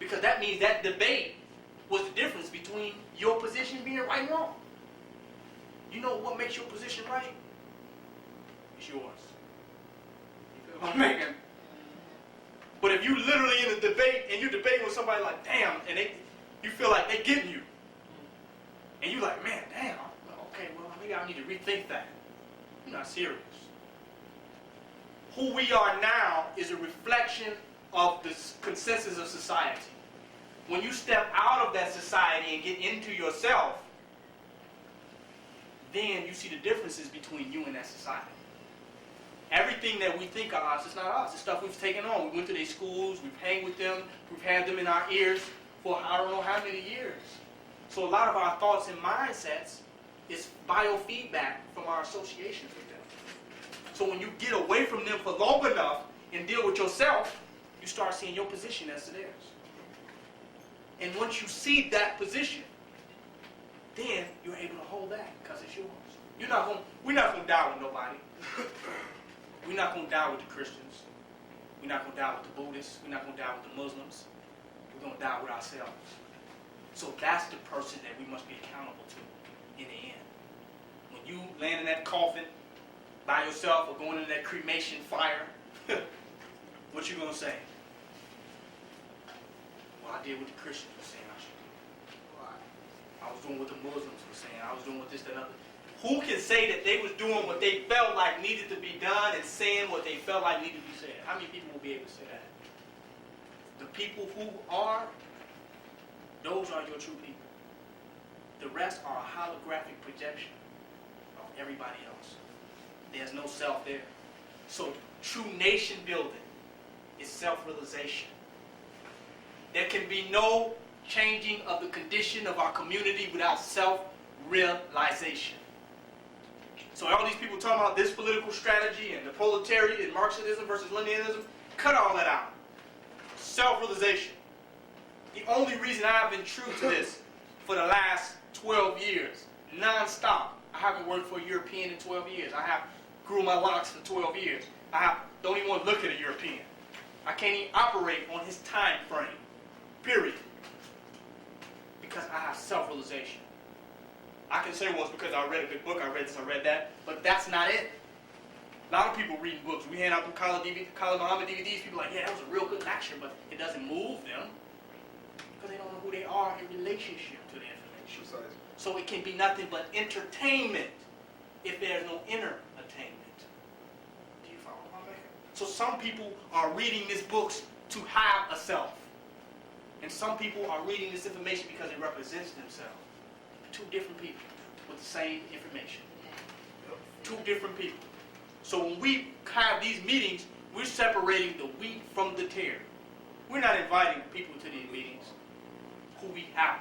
Because that means that debate was the difference between your position being right and wrong. You know what makes your position right? It's yours. You feel what I'm making? But if you literally in a debate and you're debating with somebody like, damn, and you feel like they're getting you, and you're like, man, damn, okay, well, maybe I need to rethink that. You're not serious. Who we are now is a reflection of the consensus of society. When you step out of that society and get into yourself, then you see the differences between you and that society. Everything that we think of us is not us. It's stuff we've taken on. We went to their schools, we've hanged with them, we've had them in our ears for I don't know how many years. So a lot of our thoughts and mindsets is biofeedback from our associations with them. So when you get away from them for long enough and deal with yourself, you start seeing your position as theirs. And once you see that position, then you're able to hold that because it's yours. We're not going to die with nobody. We're not going to die with the Christians. We're not going to die with the Buddhists. We're not going to die with the Muslims. We're going to die with ourselves. So that's the person that we must be accountable to in the end. When you land in that coffin by yourself or going into that cremation fire, what you going to say? Well, I did what the Christians were saying I should do. I was doing what the Muslims were saying. I was doing what this, that, and other. Who can say that they was doing what they felt like needed to be done and saying what they felt like needed to be said? How many people will be able to say that? The people who are, those are your true people. The rest are a holographic projection of everybody else. There's no self there. So true nation building is self-realization. There can be no changing of the condition of our community without self-realization. So all these people talking about this political strategy and the proletariat and Marxism versus Leninism, cut all that out. Self-realization. The only reason I've been true to this for the last 12 years, non-stop. I haven't worked for a European in 12 years. I have grew my locks for 12 years. Don't even want to look at a European. I can't even operate on his time frame. Period. Because I have self-realization. I can say, well, it's because I read a good book, I read this, I read that, but that's not it. A lot of people reading books. We hand out them College Muhammad DVDs, people are like, yeah, that was a real good lecture, but it doesn't move them because they don't know who they are in relationship to the information. Precisely. So it can be nothing but entertainment if there's no inner attainment. Do you follow what I'm making? So some people are reading these books to have a self. And some people are reading this information because it represents themselves. Two different people with the same information. Two different people. So when we have these meetings, we're separating the wheat from the tare. We're not inviting people to these meetings who we have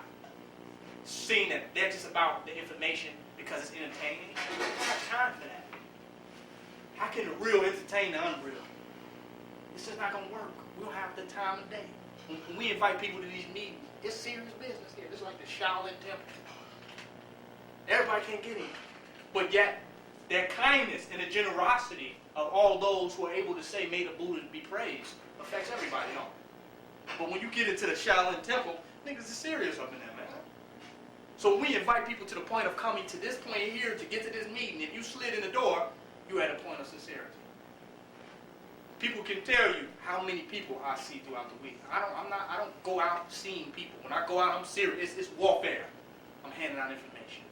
seen that they're just about the information because it's entertaining. We don't have time for that. How can the real entertain the unreal? This is not going to work. We don't have the time of day. When we invite people to these meetings, it's serious business here. It's like the Shaolin Temple. Everybody can't get in. But yet, their kindness and the generosity of all those who are able to say, may the Buddha be praised, affects everybody on. But when you get into the Shaolin Temple, niggas is serious up in there, man. So when we invite people to the point of coming to this point here to get to this meeting, if you slid in the door, you had a point of sincerity. People can tell you how many people I see throughout the week. I don't go out seeing people. When I go out, I'm serious. It's warfare. I'm handing out information.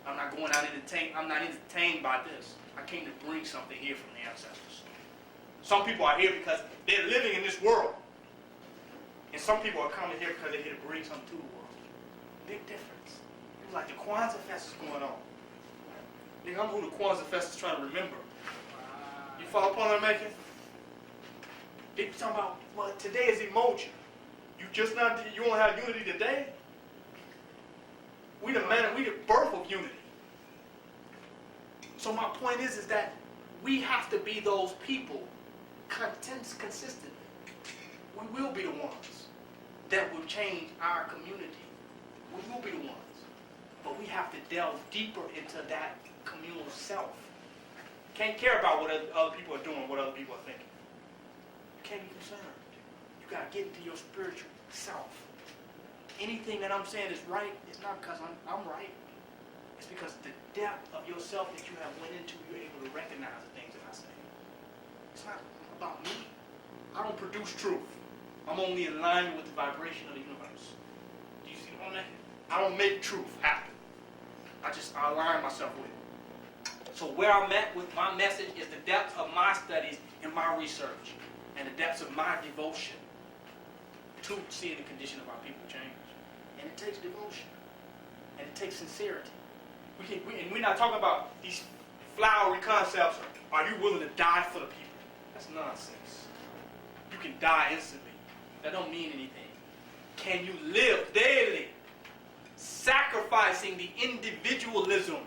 I'm not going out entertained. I'm not entertained by this. I came to bring something here from the ancestors. Some people are here because they're living in this world. And some people are coming here because they're here to bring something to the world. Big difference. It's like the Kwanzaa Fest is going on. Nigga, I'm who the Kwanzaa Fest is trying to remember. You follow upon what I'm making? They be talking about, well, today is emotion. You don't have unity today? We the birth of unity. So my point is that we have to be those people consistently. We will be the ones that will change our community. We will be the ones. But we have to delve deeper into that communal self. Can't care about what other people are doing, what other people are thinking. You can't be concerned. You got to not getting to your spiritual self. Anything that I'm saying is right, it's not because I'm right. It's because the depth of yourself that you have went into, you're able to recognize the things that I say. It's not about me. I don't produce truth. I'm only in alignment with the vibration of the universe. Do you see what I'm saying? I don't make truth happen. I align myself with it. So where I'm at with my message is the depth of my studies and my research and the depths of my devotion to seeing the condition of our people change. And it takes devotion. And it takes sincerity. And we're not talking about these flowery concepts. Are you willing to die for the people? That's nonsense. You can die instantly. That don't mean anything. Can you live daily, sacrificing the individualism,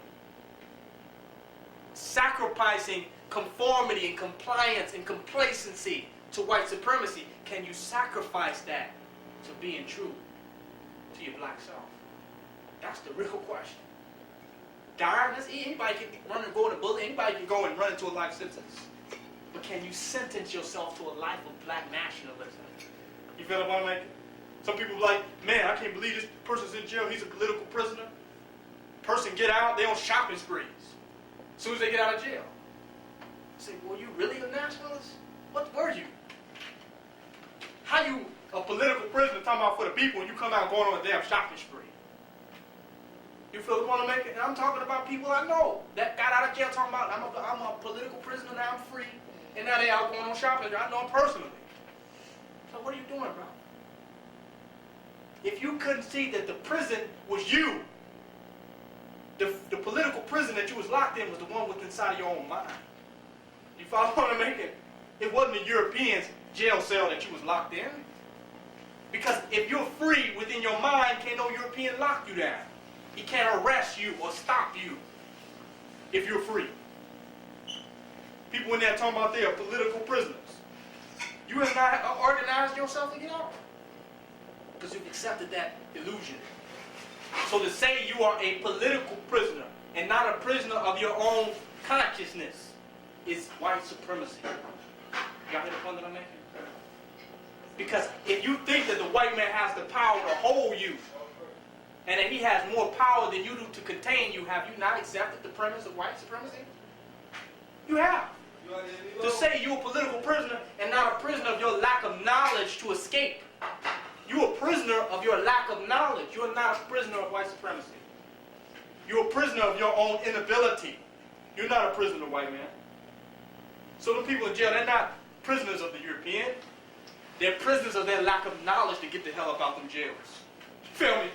sacrificing conformity and compliance and complacency to white supremacy? Can you sacrifice that to being true to your black self? That's the real question. Dying, anybody can run and go in a bullet, anybody can go and run into a life sentence. But can you sentence yourself to a life of black nationalism? You feel what I'm making? Some people are like, man, I can't believe this person's in jail, he's a political prisoner. Person get out, they on shopping sprees. As soon as they get out of jail. I say, well, you really a nationalist? What were you? How you a political prisoner talking about for the people when you come out going on a damn shopping spree? You feel what I'm making? And I'm talking about people I know that got out of jail talking about, I'm a political prisoner, now I'm free, and now they out going on shopping. I know them personally. So what are you doing, bro? If you couldn't see that the prison was you, the political prison that you was locked in was the one within inside of your own mind. You follow what I'm making? It wasn't the European's jail cell that you was locked in. Because if you're free within your mind, can't no European lock you down. He can't arrest you or stop you if you're free. People in there talking about they are political prisoners. You have not organized yourself to get out. Because you've accepted that illusion. So to say you are a political prisoner and not a prisoner of your own consciousness is white supremacy. Y'all hear the point that I'm making? Because if you think that the white man has the power to hold you, and that he has more power than you do to contain you, have you not accepted the premise of white supremacy? You have. To say you're a political prisoner and not a prisoner of your lack of knowledge to escape. You're a prisoner of your lack of knowledge. You're not a prisoner of white supremacy. You're a prisoner of your own inability. You're not a prisoner, white man. So the people in jail, they're not prisoners of the European. They're prisoners of their lack of knowledge to get the hell about them jails. Feel me?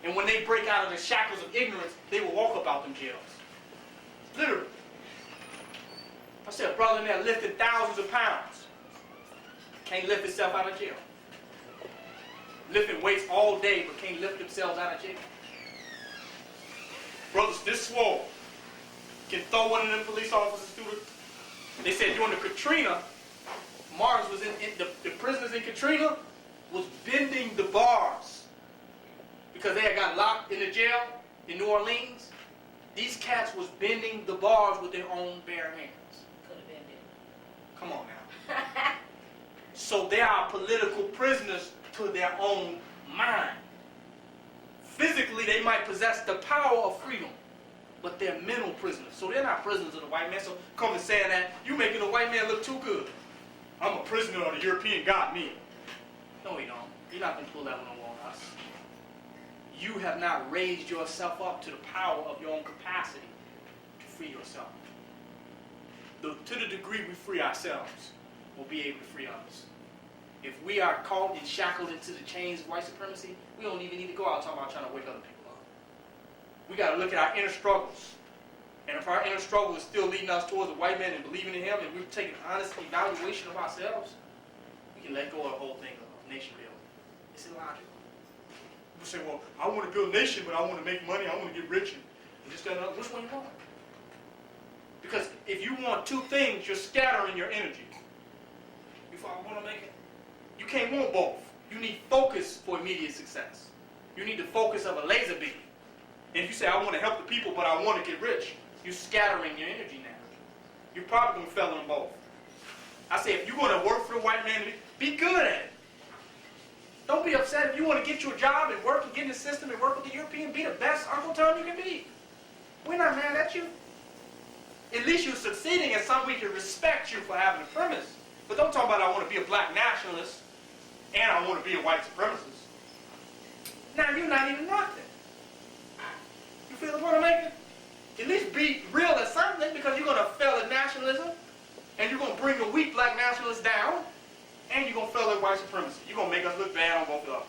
And when they break out of the shackles of ignorance, they will walk about them jails. Literally. I said, a brother in there lifting thousands of pounds. Can't lift himself out of jail. Lifting weights all day, but can't lift themselves out of jail. Brothers this swole can throw one of them police officers through the... They said during the Katrina, Marcus was the prisoners in Katrina was bending the bars because they had got locked in the jail in New Orleans. These cats was bending the bars with their own bare hands. Could have been it. Come on now. So they are political prisoners to their own mind. Physically, they might possess the power of freedom, but they're mental prisoners. So they're not prisoners of the white man. So come and saying that, you making the white man look too good. I'm a prisoner of the European got me. No, he don't. You're not going to pull that one on us. You have not raised yourself up to the power of your own capacity to free yourself. To the degree we free ourselves, we'll be able to free others. If we are caught and shackled into the chains of white supremacy, we don't even need to go out talking about trying to wake other people up. We got to look at our inner struggles. And if our inner struggle is still leading us towards the white man and believing in him, and we're taking honest evaluation of ourselves, we can let go of the whole thing of nation building. It's illogical. People say, well, I want to build a nation, but I want to make money, I want to get rich, and just that. Which one you want? Because if you want two things, you're scattering your energy. You follow what I'm making? You can't want both. You need focus for immediate success. You need the focus of a laser beam. And if you say, I want to help the people, but I want to get rich, you're scattering your energy now. You're probably going to fail in both. I say, if you're going to work for the white man, be good at it. upset. If you want to get you a job and work and get in the system and work with the European, be the best Uncle Tom you can be. We're not mad at you. At least you're succeeding at something we can respect you for having a premise. But don't talk about I want to be a black nationalist and I want to be a white supremacist. Now you're not even nothing. You feel the point I'm making? At least be real at something, because you're going to fail at nationalism and you're going to bring the weak black nationalists down and you're going to fail at white supremacy. You're going to make us look bad on both levels.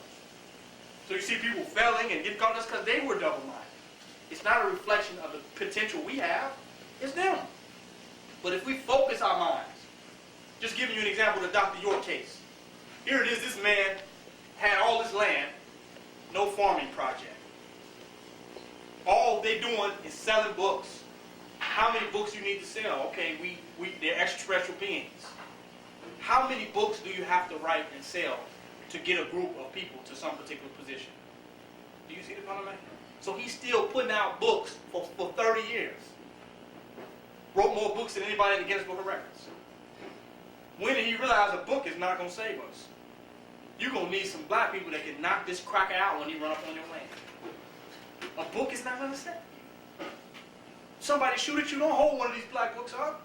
So you see people failing and getting caught just because they were double-minded. It's not a reflection of the potential we have. It's them. But if we focus our minds, just giving you an example of Dr. York case. Here it is, this man had all this land, no farming project. All they're doing is selling books. How many books you need to sell? Okay, they're extraterrestrial beings. How many books do you have to write and sell to get a group of people to some particular position? Do you see the point I'm making? So he's still putting out books for 30 years. Wrote more books than anybody in the Guinness Book of Records. When did he realize a book is not going to save us? You're going to need some black people that can knock this cracker out when he run up on your land. A book is not going to save you. Somebody shoot at you, don't hold one of these black books up.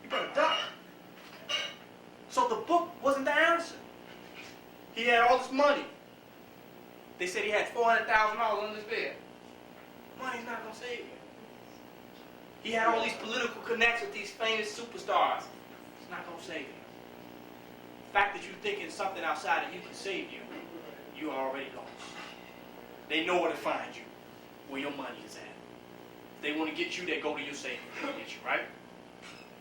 You better die. So the book wasn't the answer. He had all this money. They said he had $400,000 on his bed. Money's not going to save you. He had all these political connects with these famous superstars. It's not going to save you. The fact that you're thinking something outside of you can save you, you are already lost. They know where to find you, where your money is at. If they want to get you, they go to your savings to get you, right?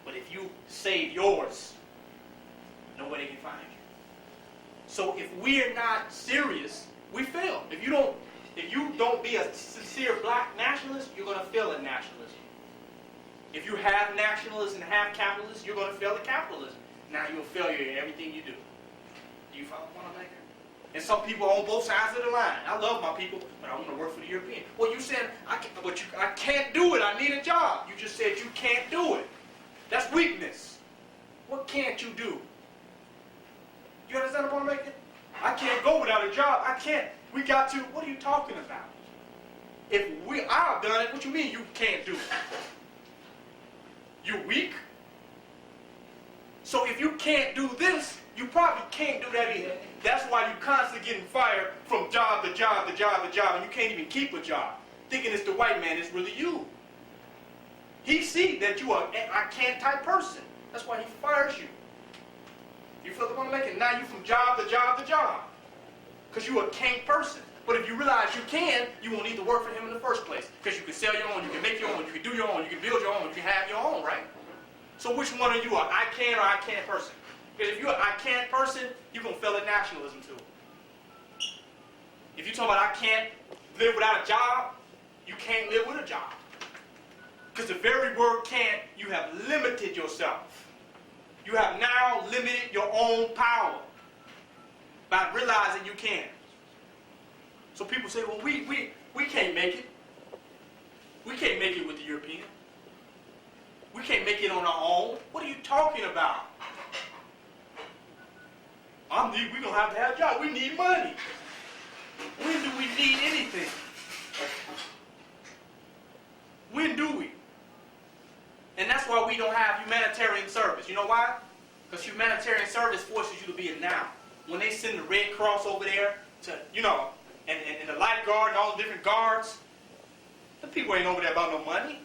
But if you save yours, nobody can find you. So if we're not serious, we fail. If you don't be a sincere black nationalist, you're going to fail at nationalism. If you have nationalism and have capitalism, you're going to fail at capitalism. Now you're a failure in everything you do. Do you follow what I'm making? And some people on both sides of the line. I love my people, but I want to work for the European. Well, you said, I can't do it. I need a job. You just said you can't do it. That's weakness. What can't you do? You understand the point I'm making? I can't go without a job. I can't. We got to. What are you talking about? If I've done it, what you mean you can't do it? You're weak? So if you can't do this, you probably can't do that either. That's why you're constantly getting fired from job to job to job to job, and you can't even keep a job. Thinking it's the white man, it's really you. He sees that you are a can't type person. That's why he fires you. You feel the point I'm making? Now you're from job to job to job. Because you're a can't person. But if you realize you can, you won't need to work for him in the first place. Because you can sell your own, you can make your own, you can do your own, you can build your own, you can have your own, right? So which one are you, a I can or I can't person? Because if you're an I can't person, you're going to fail at nationalism too. If you're talking about I can't live without a job, you can't live with a job. Because the very word can't, you have limited yourself. You have now limited your own power by realizing you can. So people say, well, we can't make it. We can't make it with the European. We can't make it on our own. What are you talking about? We're going to have a job. We need money. When do we need anything? When do we? And that's why we don't have humanitarian service. You know why? Because humanitarian service forces you to be in now. When they send the Red Cross over there to, and the lifeguard and all the different guards, the people ain't over there about no money.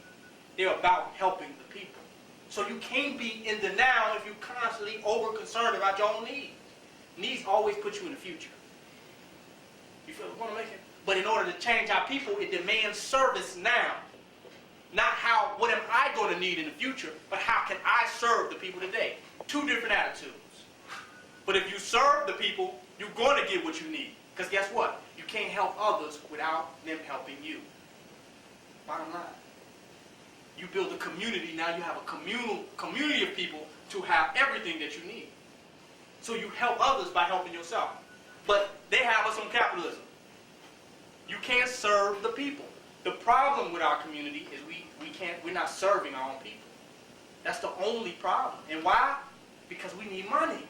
They're about helping the people. So you can't be in the now if you're constantly over-concerned about your own needs. Needs always put you in the future. You feel the point I'm making? But in order to change our people, it demands service now. Not what am I going to need in the future, but how can I serve the people today? Two different attitudes. But if you serve the people, you're going to get what you need. Because guess what? You can't help others without them helping you. Bottom line. You build a community, now you have a community of people to have everything that you need. So you help others by helping yourself. But they have us on capitalism. You can't serve the people. The problem with our community is we're not serving our own people. That's the only problem. And why? Because we need money.